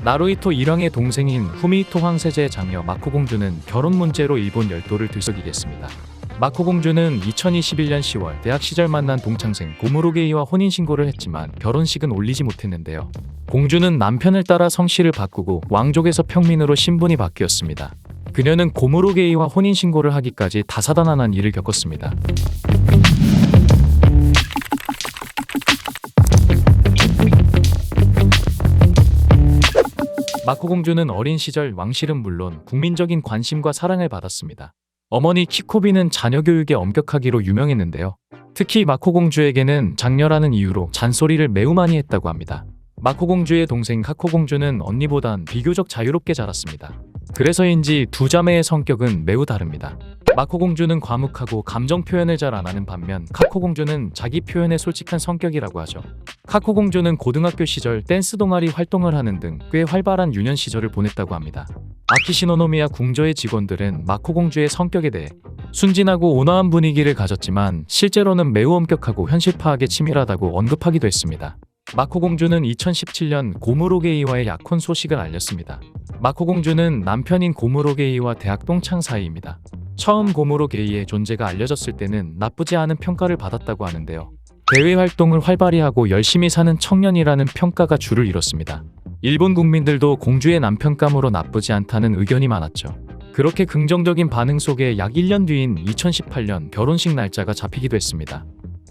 나루히토 일왕의 동생인 후미히토 황세제의 장녀 마코 공주는 결혼 문제로 일본 열도를 들썩이겠습니다. 마코 공주는 2021년 10월 대학 시절 만난 동창생 고무로게이와 혼인신고를 했지만 결혼식은 올리지 못했는데요. 공주는 남편을 따라 성씨를 바꾸고 왕족에서 평민으로 신분이 바뀌었습니다. 그녀는 고무로게이와 혼인신고를 하기까지 다사다난한 일을 겪었습니다. 마코 공주는 어린 시절 왕실은 물론 국민적인 관심과 사랑을 받았습니다. 어머니 키코비는 자녀 교육에 엄격하기로 유명했는데요. 특히 마코 공주에게는 장녀라는 이유로 잔소리를 매우 많이 했다고 합니다. 마코 공주의 동생 카코 공주는 언니보단 비교적 자유롭게 자랐습니다. 그래서인지 두 자매의 성격은 매우 다릅니다. 마코 공주는 과묵하고 감정 표현을 잘 안 하는 반면 카코 공주는 자기 표현에 솔직한 성격이라고 하죠. 카코 공주는 고등학교 시절 댄스 동아리 활동을 하는 등 꽤 활발한 유년 시절을 보냈다고 합니다. 아키시노노미야 궁저의 직원들은 마코 공주의 성격에 대해 순진하고 온화한 분위기를 가졌지만 실제로는 매우 엄격하고 현실 파악에 치밀하다고 언급하기도 했습니다. 마코 공주는 2017년 고무로게이와의 약혼 소식을 알렸습니다. 마코 공주는 남편인 고무로게이와 대학 동창 사이입니다. 처음 고무로게이의 존재가 알려졌을 때는 나쁘지 않은 평가를 받았다고 하는데요. 대외 활동을 활발히 하고 열심히 사는 청년이라는 평가가 줄을 이뤘습니다. 일본 국민들도 공주의 남편감으로 나쁘지 않다는 의견이 많았죠. 그렇게 긍정적인 반응 속에 약 1년 뒤인 2018년 결혼식 날짜가 잡히기도 했습니다.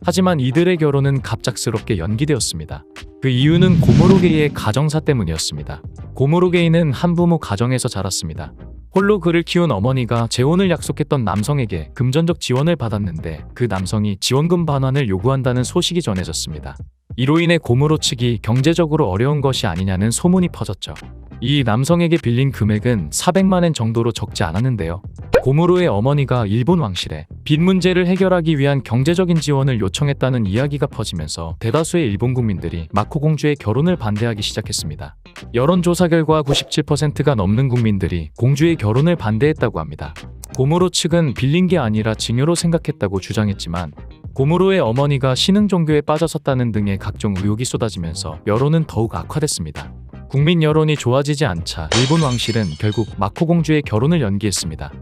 하지만 이들의 결혼은 갑작스럽게 연기되었습니다. 그 이유는 고무로게이의 가정사 때문이었습니다. 고무로게이는 한부모 가정에서 자랐습니다. 홀로 그를 키운 어머니가 재혼을 약속했던 남성에게 금전적 지원을 받았는데 그 남성이 지원금 반환을 요구한다는 소식이 전해졌습니다. 이로 인해 고무로 측이 경제적으로 어려운 것이 아니냐는 소문이 퍼졌죠. 이 남성에게 빌린 금액은 400만 엔 정도로 적지 않았는데요. 고무로의 어머니가 일본 왕실에 빚 문제를 해결하기 위한 경제적인 지원을 요청했다는 이야기가 퍼지면서 대다수의 일본 국민들이 마코 공주의 결혼을 반대하기 시작했습니다. 여론조사 결과 97%가 넘는 국민들이 공주의 결혼을 반대했다고 합니다. 고무로 측은 빌린 게 아니라 증여로 생각했다고 주장했지만 고무로의 어머니가 신흥 종교에 빠져섰다는 등의 각종 의혹이 쏟아지면서 여론은 더욱 악화됐습니다. 국민 여론이 좋아지지 않자 일본 왕실은 결국 마코 공주의 결혼을 연기했습니다.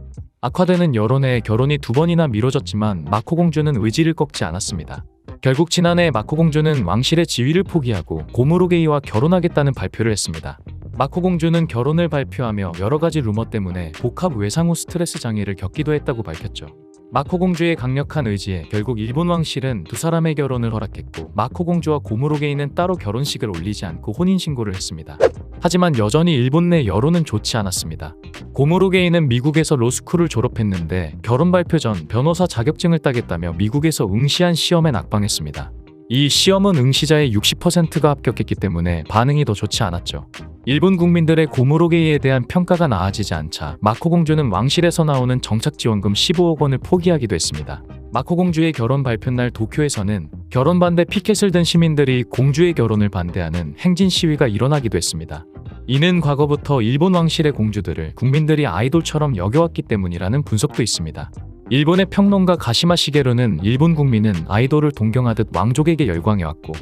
악화되는 여론에 결혼이 2번이나 미뤄졌지만 마코 공주는 의지를 꺾지 않았습니다. 결국 지난해 마코 공주는 왕실의 지위를 포기하고 고무로게이와 결혼하겠다는 발표를 했습니다. 마코 공주는 결혼을 발표하며 여러 가지 루머 때문에 복합 외상 후 스트레스 장애를 겪기도 했다고 밝혔죠. 마코 공주의 강력한 의지에 결국 일본 왕실은 두 사람의 결혼을 허락했고 마코 공주와 고무로게이는 따로 결혼식을 올리지 않고 혼인신고를 했습니다. 하지만 여전히 일본 내 여론은 좋지 않았습니다. 고무로게이는 미국에서 로스쿨을 졸업했는데 결혼 발표 전 변호사 자격증을 따겠다며 미국에서 응시한 시험에 낙방했습니다. 이 시험은 응시자의 60%가 합격했기 때문에 반응이 더 좋지 않았죠. 일본 국민들의 고무로게이에 대한 평가가 나아지지 않자 마코 공주는 왕실에서 나오는 정착지원금 15억 원을 포기하기도 했습니다. 마코 공주의 결혼 발표날 도쿄에서는 결혼 반대 피켓을 든 시민들이 공주의 결혼을 반대하는 행진 시위가 일어나기도 했습니다. 이는 과거부터 일본 왕실의 공주들을 국민들이 아이돌처럼 여겨왔기 때문이라는 분석도 있습니다. 일본의 평론가 가시마 시게루는 일본 국민은 아이돌을 동경하듯 왕족에게 열광해왔고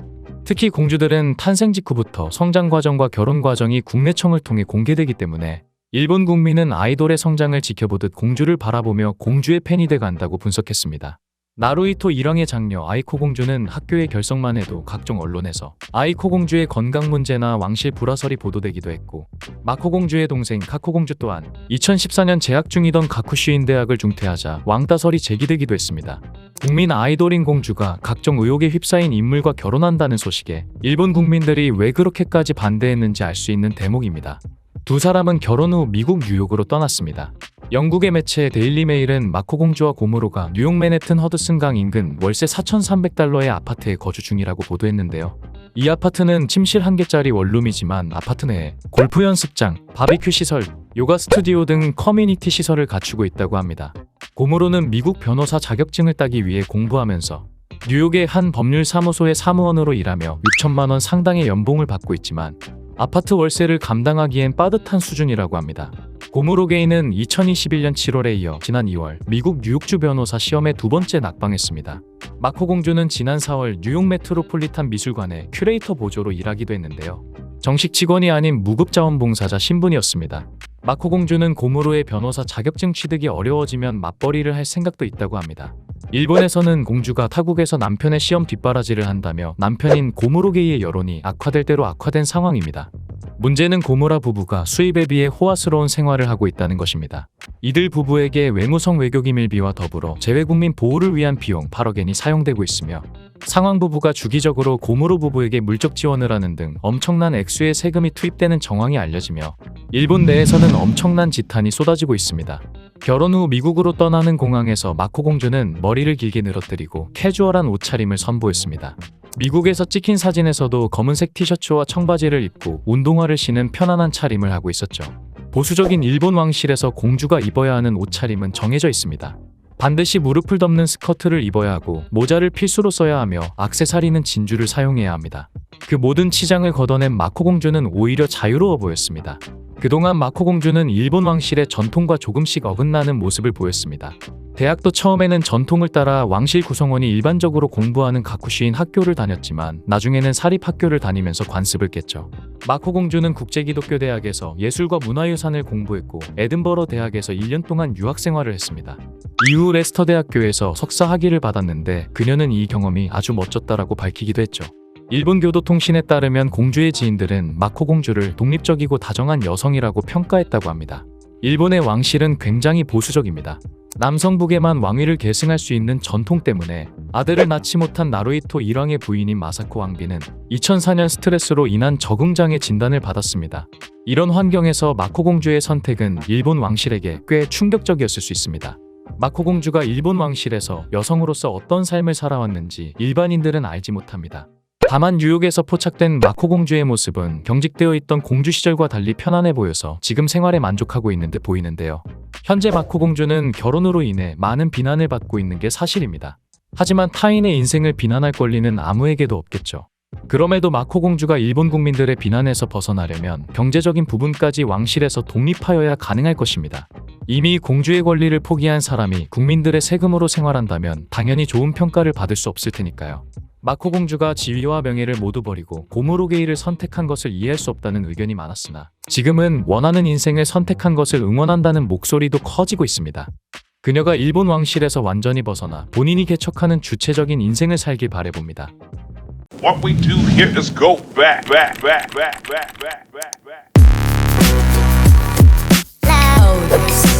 특히 공주들은 탄생 직후부터 성장 과정과 결혼 과정이 국내청을 통해 공개되기 때문에 일본 국민은 아이돌의 성장을 지켜보듯 공주를 바라보며 공주의 팬이 돼간다고 분석했습니다. 나루히토 일왕의 장녀 아이코 공주는 학교의 결석만 해도 각종 언론에서 아이코 공주의 건강 문제나 왕실 불화설이 보도되기도 했고 마코 공주의 동생 카코 공주 또한 2014년 재학 중이던 가쿠슈인 대학을 중퇴하자 왕따설이 제기되기도 했습니다. 국민 아이돌인 공주가 각종 의혹에 휩싸인 인물과 결혼한다는 소식에 일본 국민들이 왜 그렇게까지 반대했는지 알 수 있는 대목입니다. 두 사람은 결혼 후 미국 뉴욕으로 떠났습니다. 영국의 매체 데일리 메일은 마코 공주와 고무로가 뉴욕 맨해튼 허드슨강 인근 월세 4,300달러의 아파트에 거주 중이라고 보도했는데요. 이 아파트는 침실 1개짜리 원룸이지만 아파트 내에 골프 연습장, 바비큐 시설, 요가 스튜디오 등 커뮤니티 시설을 갖추고 있다고 합니다. 고무로는 미국 변호사 자격증을 따기 위해 공부하면서 뉴욕의 한 법률 사무소의 사무원으로 일하며 6천만 원 상당의 연봉을 받고 있지만 아파트 월세를 감당하기엔 빠듯한 수준이라고 합니다. 고무로게이는 2021년 7월에 이어 지난 2월 미국 뉴욕주 변호사 시험에 2번째 낙방했습니다. 마코 공주는 지난 4월 뉴욕 메트로폴리탄 미술관의 큐레이터 보조로 일하기도 했는데요. 정식 직원이 아닌 무급자원봉사자 신분이었습니다. 마코 공주는 고무로의 변호사 자격증 취득이 어려워지면 맞벌이를 할 생각도 있다고 합니다. 일본에서는 공주가 타국에서 남편의 시험 뒷바라지를 한다며 남편인 고무로게이의 여론이 악화될 대로 악화된 상황입니다. 문제는 고무라 부부가 수입에 비해 호화스러운 생활을 하고 있다는 것입니다. 이들 부부에게 외무성 외교기밀비와 더불어 재외국민 보호를 위한 비용 8억엔이 사용되고 있으며 상황 부부가 주기적으로 고무로 부부에게 물적 지원을 하는 등 엄청난 액수의 세금이 투입되는 정황이 알려지며 일본 내에서는 엄청난 지탄이 쏟아지고 있습니다. 결혼 후 미국으로 떠나는 공항에서 마코 공주는 머리를 길게 늘어뜨리고 캐주얼한 옷차림을 선보였습니다. 미국에서 찍힌 사진에서도 검은색 티셔츠와 청바지를 입고 운동화를 신은 편안한 차림을 하고 있었죠. 보수적인 일본 왕실에서 공주가 입어야 하는 옷차림은 정해져 있습니다. 반드시 무릎을 덮는 스커트를 입어야 하고 모자를 필수로 써야 하며 액세서리는 진주를 사용해야 합니다. 그 모든 치장을 걷어낸 마코 공주는 오히려 자유로워 보였습니다. 그동안 마코 공주는 일본 왕실의 전통과 조금씩 어긋나는 모습을 보였습니다. 대학도 처음에는 전통을 따라 왕실 구성원이 일반적으로 공부하는 가쿠시인 학교를 다녔지만 나중에는 사립학교를 다니면서 관습을 깼죠. 마코 공주는 국제기독교대학에서 예술과 문화유산을 공부했고 에든버러 대학에서 1년 동안 유학생활을 했습니다. 이후 레스터 대학교에서 석사 학위를 받았는데 그녀는 이 경험이 아주 멋졌다라고 밝히기도 했죠. 일본 교도통신에 따르면 공주의 지인들은 마코 공주를 독립적이고 다정한 여성이라고 평가했다고 합니다. 일본의 왕실은 굉장히 보수적입니다. 남성북에만 왕위를 계승할 수 있는 전통 때문에 아들을 낳지 못한 나루히토 1왕의 부인인 마사코 왕비는 2004년 스트레스로 인한 적응장애 진단을 받았습니다. 이런 환경에서 마코 공주의 선택은 일본 왕실에게 꽤 충격적이었을 수 있습니다. 마코 공주가 일본 왕실에서 여성으로서 어떤 삶을 살아왔는지 일반인들은 알지 못합니다. 다만 뉴욕에서 포착된 마코 공주의 모습은 경직되어 있던 공주 시절과 달리 편안해 보여서 지금 생활에 만족하고 있는 듯 보이는데요. 현재 마코 공주는 결혼으로 인해 많은 비난을 받고 있는 게 사실입니다. 하지만 타인의 인생을 비난할 권리는 아무에게도 없겠죠. 그럼에도 마코 공주가 일본 국민들의 비난에서 벗어나려면 경제적인 부분까지 왕실에서 독립하여야 가능할 것입니다. 이미 공주의 권리를 포기한 사람이 국민들의 세금으로 생활한다면 당연히 좋은 평가를 받을 수 없을 테니까요. 마코 공주가 지위와 명예를 모두 버리고 고무로게이를 선택한 것을 이해할 수 없다는 의견이 많았으나 지금은 원하는 인생을 선택한 것을 응원한다는 목소리도 커지고 있습니다. 그녀가 일본 왕실에서 완전히 벗어나 본인이 개척하는 주체적인 인생을 살길 바라봅니다. What we do here is go back, back, back, back, back, back, back, back.